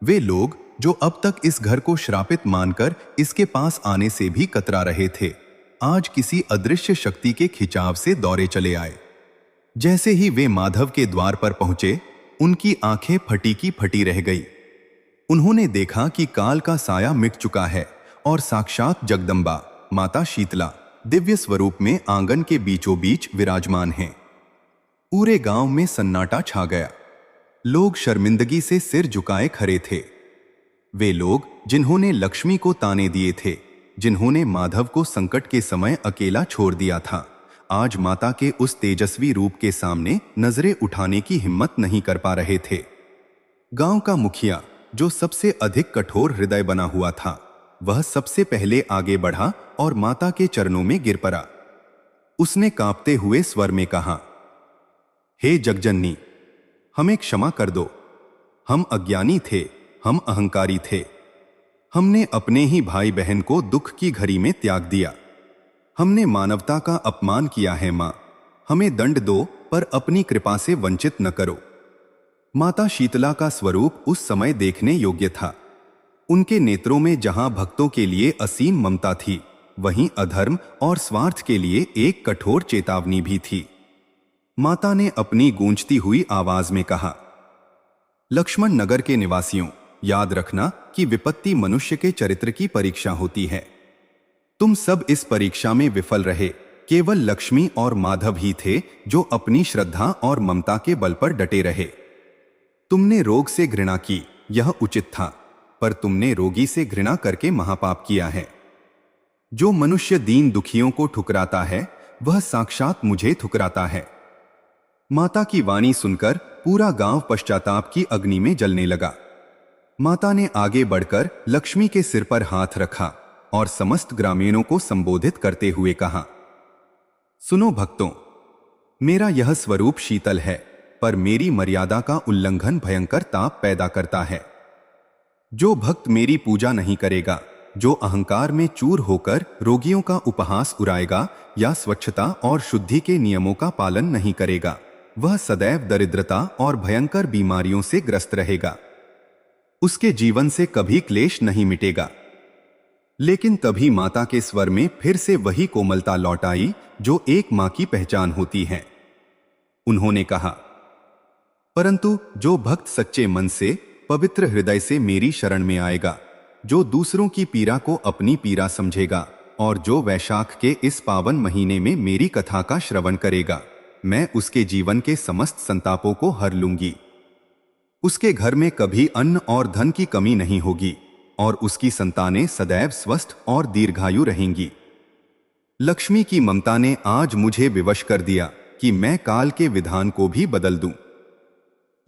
A: वे लोग जो अब तक इस घर को श्रापित मानकर इसके पास आने से भी कतरा रहे थे, आज किसी अदृश्य शक्ति के खिंचाव से दौड़े चले आए। जैसे ही वे माधव के द्वार पर पहुंचे, उनकी आंखें फटी की फटी रह गई। उन्होंने देखा कि काल का साया मिट चुका है और साक्षात जगदम्बा माता शीतला दिव्य स्वरूप में आंगन के बीचों बीच विराजमान हैं। पूरे गांव में सन्नाटा छा गया। लोग शर्मिंदगी से सिर झुकाए खड़े थे। वे लोग जिन्होंने लक्ष्मी को ताने दिए थे, जिन्होंने माधव को संकट के समय अकेला छोड़ दिया था, आज माता के उस तेजस्वी रूप के सामने नजरें उठाने की हिम्मत नहीं कर पा रहे थे। गांव का मुखिया, जो सबसे अधिक कठोर हृदय बना हुआ था, वह सबसे पहले आगे बढ़ा और माता के चरणों में गिर पड़ा। उसने कांपते हुए स्वर में कहा, हे जगजननी, हमें क्षमा कर दो। हम अज्ञानी थे, हम अहंकारी थे। हमने अपने ही भाई बहन को दुख की घड़ी में त्याग दिया। हमने मानवता का अपमान किया है। मां, हमें दंड दो, पर अपनी कृपा से वंचित न करो। माता शीतला का स्वरूप उस समय देखने योग्य था। उनके नेत्रों में जहां भक्तों के लिए असीम ममता थी, वहीं अधर्म और स्वार्थ के लिए एक कठोर चेतावनी भी थी। माता ने अपनी गूंजती हुई आवाज में कहा, लक्ष्मण नगर के निवासियों, याद रखना कि विपत्ति मनुष्य के चरित्र की परीक्षा होती है। तुम सब इस परीक्षा में विफल रहे। केवल लक्ष्मी और माधव ही थे जो अपनी श्रद्धा और ममता के बल पर डटे रहे। तुमने रोग से घृणा की, यह उचित था, पर तुमने रोगी से घृणा करके महापाप किया है। जो मनुष्य दीन दुखियों को ठुकराता है, वह साक्षात मुझे ठुकराता है। माता की वाणी सुनकर पूरा गांव पश्चाताप की अग्नि में जलने लगा। माता ने आगे बढ़कर लक्ष्मी के सिर पर हाथ रखा और समस्त ग्रामीणों को संबोधित करते हुए कहा, सुनो भक्तों, मेरा यह स्वरूप शीतल है, पर मेरी मर्यादा का उल्लंघन भयंकर ताप पैदा करता है। जो भक्त मेरी पूजा नहीं करेगा, जो अहंकार में चूर होकर रोगियों का उपहास उड़ाएगा या स्वच्छता और शुद्धि के नियमों का पालन नहीं करेगा, वह सदैव दरिद्रता और भयंकर बीमारियों से ग्रस्त रहेगा।
B: उसके जीवन से कभी क्लेश नहीं मिटेगा। लेकिन तभी माता के स्वर में फिर से वही कोमलता लौट आई जो एक मां की पहचान होती है। उन्होंने कहा, परंतु जो भक्त सच्चे मन से, पवित्र हृदय से मेरी शरण में आएगा, जो दूसरों की पीड़ा को अपनी पीड़ा समझेगा और जो वैशाख के इस पावन महीने में मेरी कथा का श्रवण करेगा, मैं उसके जीवन के समस्त संतापों को हर लूंगी। उसके घर में कभी अन्न और धन की कमी नहीं होगी और उसकी संतानें सदैव स्वस्थ और दीर्घायु रहेंगी। लक्ष्मी की ममता ने आज मुझे विवश कर दिया कि मैं काल के विधान को भी बदल दूं।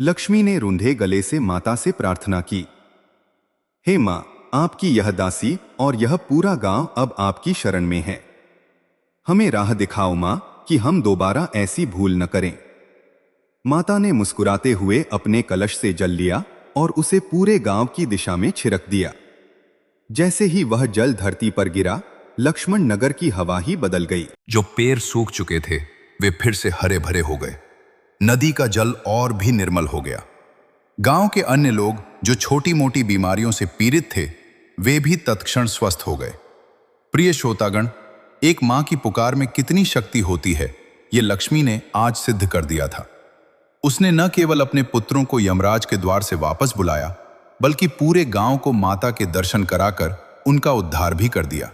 B: लक्ष्मी ने रूंधे गले से माता से प्रार्थना की, हे मां, आपकी यह दासी और यह पूरा गांव अब आपकी शरण में है। हमें राह दिखाओ मां, कि हम दोबारा ऐसी भूल न करें। माता ने मुस्कुराते हुए अपने कलश से जल लिया और उसे पूरे गांव की दिशा में छिड़क दिया। जैसे ही वह जल धरती पर गिरा, लक्ष्मण नगर की हवा ही बदल गई।
A: जो पेड़ सूख चुके थे वे फिर से हरे भरे हो गए। नदी का जल और भी निर्मल हो गया। गांव के अन्य लोग जो छोटी मोटी बीमारियों से पीड़ित थे, वे भी तत्क्षण स्वस्थ हो गए। प्रिय श्रोतागण, एक मां की पुकार में कितनी शक्ति होती है, ये लक्ष्मी ने आज सिद्ध कर दिया था। उसने न केवल अपने पुत्रों को यमराज के द्वार से वापस बुलाया, बल्कि पूरे गांव को माता के दर्शन कराकर उनका उद्धार भी कर दिया।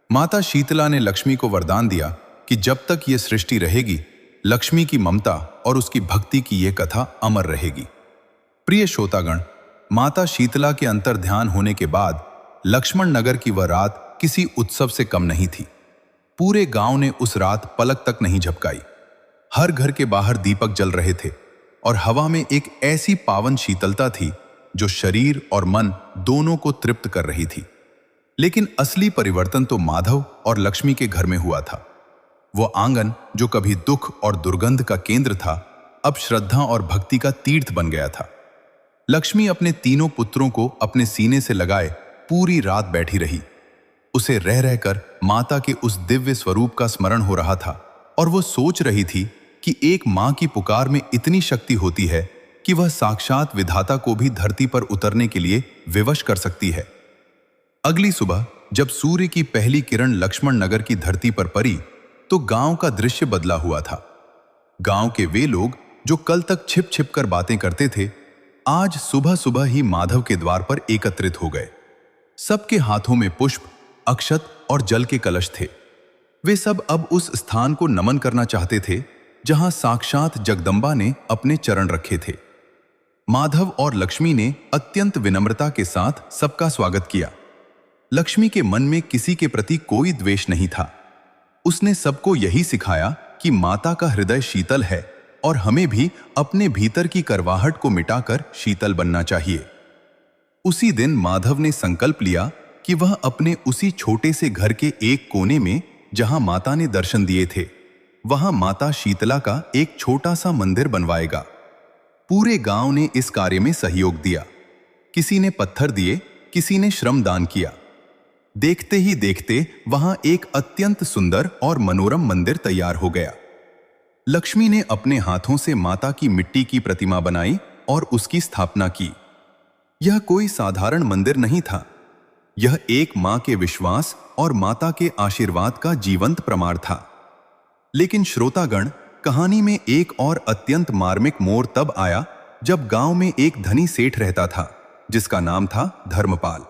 A: माता शीतला ने लक्ष्मी को वरदान दिया कि जब तक ये सृष्टि रहेगी, लक्ष्मी की ममता और उसकी भक्ति की ये कथा अमर रहेगी। प्रिय श्रोतागण, माता शीतला के अंतर ध्यान होने के बाद लक्ष्मण नगर की वह रात किसी उत्सव से कम नहीं थी। पूरे गांव ने उस रात पलक तक नहीं झपकाई। हर घर के बाहर दीपक जल रहे थे और हवा में एक ऐसी पावन शीतलता थी जो शरीर और मन दोनों को तृप्त कर रही थी। लेकिन असली परिवर्तन तो माधव और लक्ष्मी के घर में हुआ था। वो आंगन जो कभी दुख और दुर्गंध का केंद्र था, अब श्रद्धा और भक्ति का तीर्थ बन गया था। लक्ष्मी अपने तीनों पुत्रों को अपने सीने से लगाए पूरी रात बैठी रही। उसे रह रहकर माता के उस दिव्य स्वरूप का स्मरण हो रहा था और वो सोच रही थी कि एक मां की पुकार में इतनी शक्ति होती है कि वह साक्षात विधाता को भी धरती पर उतरने के लिए विवश कर सकती है। अगली सुबह जब सूर्य की पहली किरण लक्ष्मण नगर की धरती पर पड़ी, तो गांव का दृश्य बदला हुआ था। गांव के वे लोग जो कल तक छिप छिप कर बातें करते थे, आज सुबह सुबह ही माधव के द्वार पर एकत्रित हो गए। सबके हाथों में पुष्प, अक्षत और जल के कलश थे। वे सब अब उस स्थान को नमन करना चाहते थे जहां साक्षात जगदम्बा ने अपने चरण रखे थे। माधव और लक्ष्मी ने अत्यंत विनम्रता के साथ सबका स्वागत किया। लक्ष्मी के मन में किसी के प्रति कोई द्वेष नहीं था। उसने सबको यही सिखाया कि माता का हृदय शीतल है और हमें भी अपने भीतर की करवाहट को मिटाकर शीतल बनना चाहिए। उसी दिन माधव ने संकल्प लिया कि वह अपने उसी छोटे से घर के एक कोने में, जहां माता ने दर्शन दिए थे, वहां माता शीतला का एक छोटा सा मंदिर बनवाएगा। पूरे गांव ने इस कार्य में सहयोग दिया। किसी ने पत्थर दिए, किसी ने श्रम दान किया। देखते ही देखते वहां एक अत्यंत सुंदर और मनोरम मंदिर तैयार हो गया। लक्ष्मी ने अपने हाथों से माता की मिट्टी की प्रतिमा बनाई और उसकी स्थापना की। यह कोई साधारण मंदिर नहीं था। यह एक मां के विश्वास और माता के आशीर्वाद का जीवंत प्रमाण था। लेकिन श्रोतागण, कहानी में एक और अत्यंत मार्मिक मोड़ तब आया जब गांव में एक धनी सेठ रहता था जिसका नाम था धर्मपाल।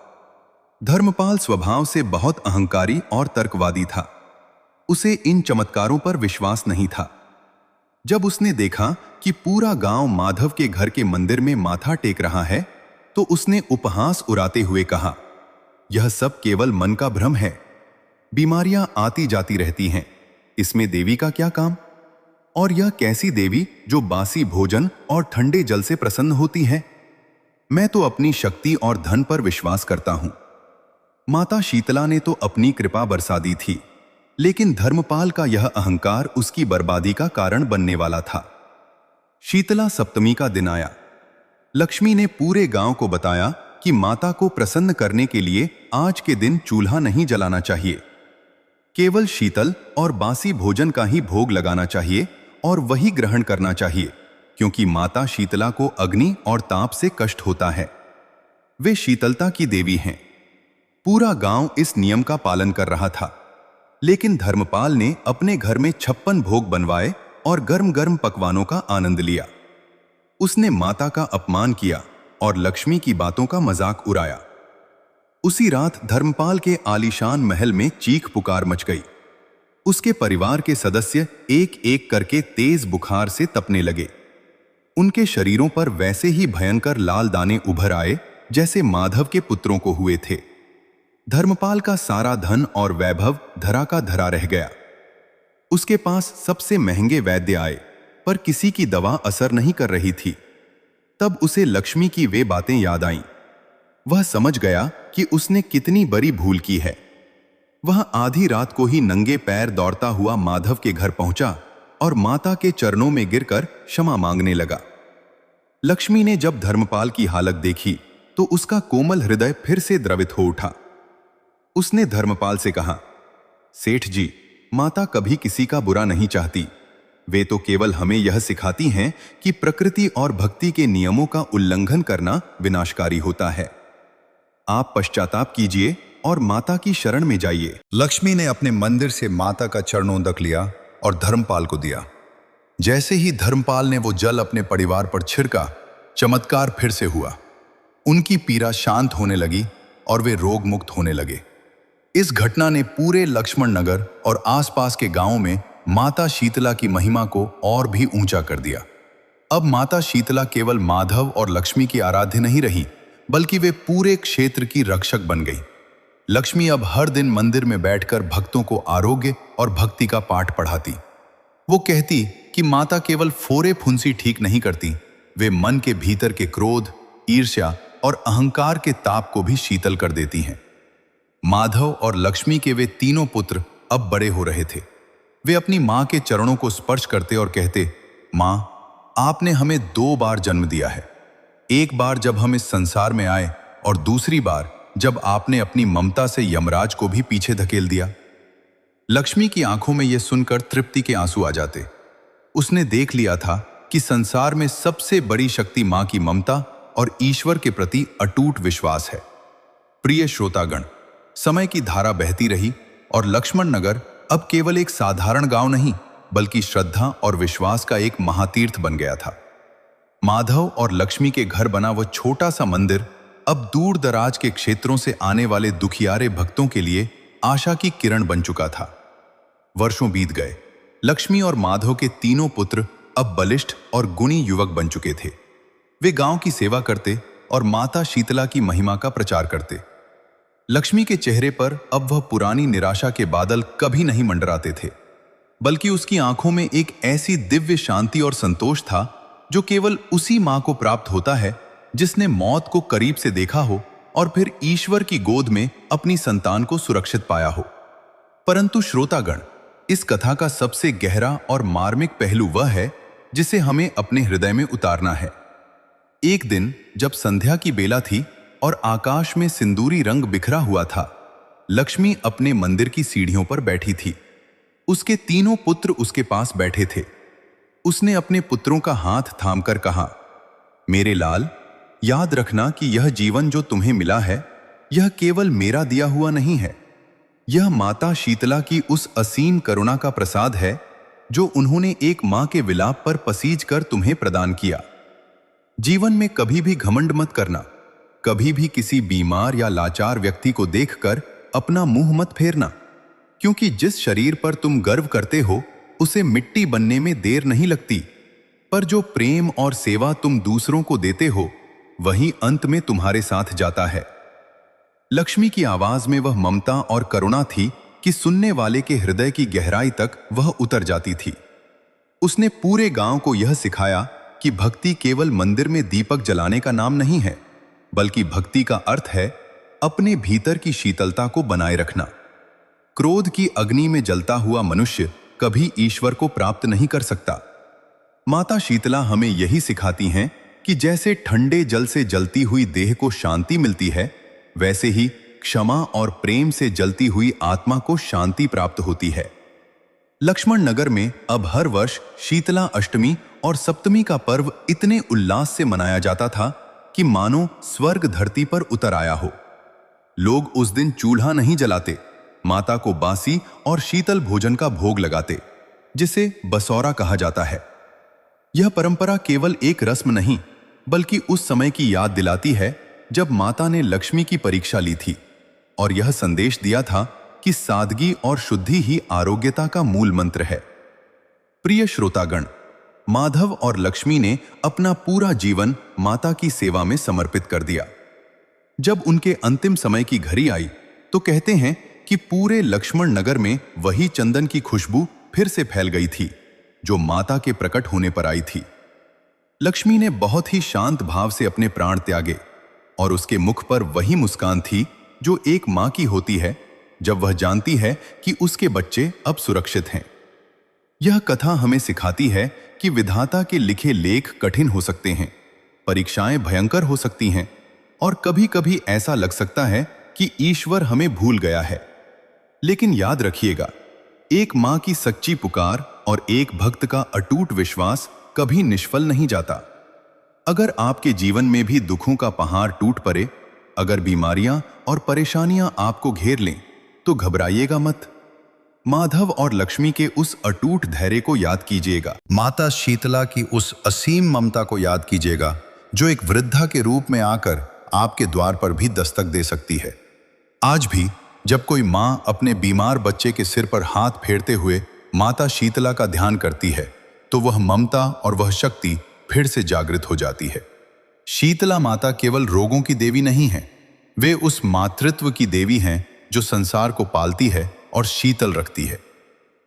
A: धर्मपाल स्वभाव से बहुत अहंकारी और तर्कवादी था। उसे इन चमत्कारों पर विश्वास नहीं था। जब उसने देखा कि पूरा गांव माधव के घर के मंदिर में माथा टेक रहा है, तो उसने उपहास उड़ाते हुए कहा, यह सब केवल मन का भ्रम है। बीमारियां आती जाती रहती हैं, इसमें देवी का क्या काम? और यह कैसी देवी जो बासी भोजन और ठंडे जल से प्रसन्न होती है? मैं तो अपनी शक्ति और धन पर विश्वास करता हूं। माता शीतला ने तो अपनी कृपा बरसा दी थी, लेकिन धर्मपाल का यह अहंकार उसकी बर्बादी का कारण बनने वाला था। शीतला सप्तमी का दिन आया। लक्ष्मी ने पूरे गांव को बताया कि माता को प्रसन्न करने के लिए आज के दिन चूल्हा नहीं जलाना चाहिए। केवल शीतल और बासी भोजन का ही भोग लगाना चाहिए और वही ग्रहण करना चाहिए, क्योंकि माता शीतला को अग्नि और ताप से कष्ट होता है।
B: वे शीतलता की देवी हैं। पूरा गांव इस नियम का पालन कर रहा था, लेकिन धर्मपाल ने अपने घर में 56 भोग बनवाए और गर्म गर्म पकवानों का आनंद लिया। उसने माता का अपमान किया और लक्ष्मी की बातों का मजाक उड़ाया। उसी रात धर्मपाल के आलीशान महल में चीख पुकार मच गई। उसके परिवार के सदस्य एक एक करके तेज बुखार से तपने लगे। उनके शरीरों पर वैसे ही भयंकर लाल दाने उभर आए जैसे माधव के पुत्रों को हुए थे। धर्मपाल का सारा धन और वैभव धरा का धरा रह गया। उसके पास सबसे महंगे वैद्य आए, पर किसी की दवा असर नहीं कर रही थी। तब उसे लक्ष्मी की वे बातें याद आईं। वह समझ गया कि उसने कितनी बड़ी भूल की है। वह आधी रात को ही नंगे पैर दौड़ता हुआ माधव के घर पहुंचा और माता के चरणों में गिरकर क्षमा मांगने लगा। लक्ष्मी ने जब धर्मपाल की हालत देखी तो उसका कोमल हृदय फिर से द्रवित हो उठा। उसने धर्मपाल से कहा, सेठ जी, माता कभी किसी का बुरा नहीं चाहती। वे तो केवल हमें यह सिखाती हैं कि प्रकृति और भक्ति के नियमों का उल्लंघन करना विनाशकारी होता है। आप पश्चाताप कीजिए और माता की शरण में जाइए।
A: लक्ष्मी ने अपने मंदिर से माता का चरणोदक लिया और धर्मपाल को दिया। जैसे ही धर्मपाल ने वो जल अपने परिवार पर छिड़का, चमत्कार फिर से हुआ। उनकी पीड़ा शांत होने लगी और वे रोग मुक्त होने लगे। इस घटना ने पूरे लक्ष्मण नगर और आसपास के गांवों में माता शीतला की महिमा को और भी ऊंचा कर दिया। अब माता शीतला केवल माधव और लक्ष्मी की आराध्य नहीं रही, बल्कि वे पूरे क्षेत्र की रक्षक बन गई। लक्ष्मी अब हर दिन मंदिर में बैठकर भक्तों को आरोग्य और भक्ति का पाठ पढ़ाती। वो कहती कि माता केवल फोरे फुंसी ठीक नहीं करती, वे मन के भीतर के क्रोध, ईर्ष्या और अहंकार के ताप को भी शीतल कर देती हैं। माधव और लक्ष्मी के वे तीनों पुत्र अब बड़े हो रहे थे। वे अपनी मां के चरणों को स्पर्श करते और कहते, मां, आपने हमें 2 बार जन्म दिया है। एक बार जब हम इस संसार में आए और दूसरी बार जब आपने अपनी ममता से यमराज को भी पीछे धकेल दिया। लक्ष्मी की आंखों में यह सुनकर तृप्ति के आंसू आ जाते। उसने देख लिया था कि संसार में सबसे बड़ी शक्ति मां की ममता और ईश्वर के प्रति अटूट विश्वास है। प्रिय श्रोतागण, समय की धारा बहती रही और लक्ष्मण नगर अब केवल एक साधारण गांव नहीं, बल्कि श्रद्धा और विश्वास का एक महातीर्थ बन गया था। माधव और लक्ष्मी के घर बना वह छोटा सा मंदिर अब दूर दराज के क्षेत्रों से आने वाले दुखियारे भक्तों के लिए आशा की किरण बन चुका था। वर्षों बीत गए। लक्ष्मी और माधव के तीनों पुत्र अब बलिष्ठ और गुणी युवक बन चुके थे। वे गांव की सेवा करते और माता शीतला की महिमा का प्रचार करते। लक्ष्मी के चेहरे पर अब वह पुरानी निराशा के बादल कभी नहीं मंडराते थे, बल्कि उसकी आंखों में एक ऐसी दिव्य शांति और संतोष था जो केवल उसी मां को प्राप्त होता है जिसने मौत को करीब से देखा हो और फिर ईश्वर की गोद में अपनी संतान को सुरक्षित पाया हो। परंतु श्रोतागण, इस कथा का सबसे गहरा और मार्मिक पहलू वह है जिसे हमें अपने हृदय में उतारना है। एक दिन जब संध्या की बेला थी और आकाश में सिंदूरी रंग बिखरा हुआ था, लक्ष्मी अपने मंदिर की सीढ़ियों पर बैठी थी। उसके तीनों पुत्र उसके पास बैठे थे। उसने अपने पुत्रों का हाथ थामकर कहा, मेरे लाल, याद रखना कि यह जीवन जो तुम्हें मिला है, यह केवल मेरा दिया हुआ नहीं है। यह माता शीतला की उस असीम करुणा का प्रसाद है जो उन्होंने एक मां के विलाप पर पसीज कर तुम्हें प्रदान किया। जीवन में कभी भी घमंड मत करना, कभी भी किसी बीमार या लाचार व्यक्ति को देखकर अपना मुंह मत फेरना, क्योंकि जिस शरीर पर तुम गर्व करते हो उसे मिट्टी बनने में देर नहीं लगती। पर जो प्रेम और सेवा तुम दूसरों को देते हो, वही अंत में तुम्हारे साथ जाता है। लक्ष्मी की आवाज में वह ममता और करुणा थी कि सुनने वाले के हृदय की गहराई तक वह उतर जाती थी। उसने पूरे गांव को यह सिखाया कि भक्ति केवल मंदिर में दीपक जलाने का नाम नहीं है, बल्कि भक्ति का अर्थ है अपने भीतर की शीतलता को बनाए रखना। क्रोध की अग्नि में जलता हुआ मनुष्य कभी ईश्वर को प्राप्त नहीं कर सकता। माता शीतला हमें यही सिखाती हैं कि जैसे ठंडे जल से जलती हुई देह को शांति मिलती है, वैसे ही क्षमा और प्रेम से जलती हुई आत्मा को शांति प्राप्त होती है। लक्ष्मण नगर में अब हर वर्ष शीतला अष्टमी और सप्तमी का पर्व इतने उल्लास से मनाया जाता था
B: कि मानो स्वर्ग धरती पर उतर आया हो। लोग उस दिन चूल्हा नहीं जलाते, माता को बासी और शीतल भोजन का भोग लगाते, जिसे बसौरा कहा जाता है। यह परंपरा केवल एक रस्म नहीं, बल्कि उस समय की याद दिलाती है जब माता ने लक्ष्मी की परीक्षा ली थी और यह संदेश दिया था कि सादगी और शुद्धि ही आरोग्यता का मूल मंत्र है। प्रिय श्रोतागण, माधव और लक्ष्मी ने अपना पूरा जीवन माता की सेवा में समर्पित कर दिया। जब उनके अंतिम समय की घड़ी आई तो कहते हैं कि पूरे लक्ष्मण नगर में वही चंदन की खुशबू फिर से फैल गई थी जो माता के प्रकट होने पर आई थी। लक्ष्मी ने बहुत ही शांत भाव से अपने प्राण त्यागे और उसके मुख पर वही मुस्कान थी जो एक मां की होती है जब वह जानती है कि उसके बच्चे अब सुरक्षित हैं। यह कथा हमें सिखाती है कि विधाता के लिखे लेख कठिन हो सकते हैं, परीक्षाएं भयंकर हो सकती हैं और कभी-कभी ऐसा लग सकता है कि ईश्वर हमें भूल गया है। लेकिन याद रखिएगा, एक मां की सच्ची पुकार और एक भक्त का अटूट विश्वास कभी निष्फल नहीं जाता। अगर आपके जीवन में भी दुखों का पहाड़ टूट पड़े, अगर बीमारियां और परेशानियां आपको घेर लें, तो घबराइएगा मत। माधव और लक्ष्मी के उस अटूट धैर्य को याद कीजिएगा।
A: माता शीतला की उस असीम ममता को याद कीजिएगा जो एक वृद्धा के रूप में आकर आपके द्वार पर भी दस्तक दे सकती है। आज भी जब कोई मां अपने बीमार बच्चे के सिर पर हाथ फेरते हुए माता शीतला का ध्यान करती है तो वह ममता और वह शक्ति फिर से जागृत हो जाती है। शीतला माता केवल रोगों की देवी नहीं है, वे उस मातृत्व की देवी हैं जो संसार को पालती है और शीतल रखती है।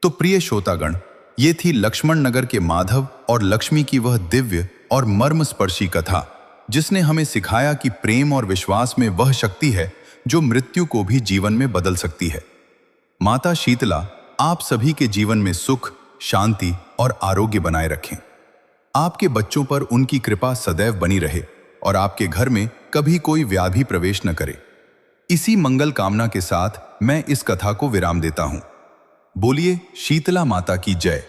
A: तो प्रिय श्रोतागण, ये थी लक्ष्मण नगर के माधव और लक्ष्मी की वह दिव्य और मर्मस्पर्शी कथा जिसने हमें सिखाया कि प्रेम और विश्वास में वह शक्ति है जो मृत्यु को भी जीवन में बदल सकती है। माता शीतला आप सभी के जीवन में सुख, शांति और आरोग्य बनाए रखें। आपके बच्चों पर उनकी कृपा सदैव बनी रहे और आपके घर में कभी कोई व्याधि प्रवेश न करे। इसी मंगल कामना के साथ मैं इस कथा को विराम देता हूं। बोलिए शीतला माता की जय।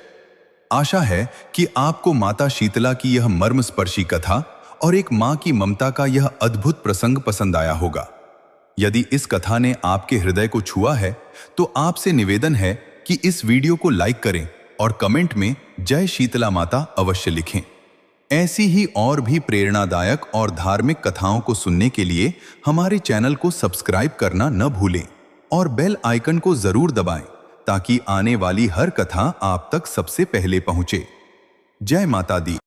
A: आशा है कि आपको माता शीतला की यह मर्मस्पर्शी कथा और एक मां की ममता का यह अद्भुत प्रसंग पसंद आया होगा। यदि इस कथा ने आपके हृदय को छुआ है तो आपसे निवेदन है कि इस वीडियो को लाइक करें और कमेंट में जय शीतला माता अवश्य लिखें। ऐसी ही और भी प्रेरणादायक और धार्मिक कथाओं को सुनने के लिए हमारे चैनल को सब्सक्राइब करना न भूलें और बेल आइकन को जरूर दबाएं ताकि आने वाली हर कथा आप तक सबसे पहले पहुंचे। जय माता दी।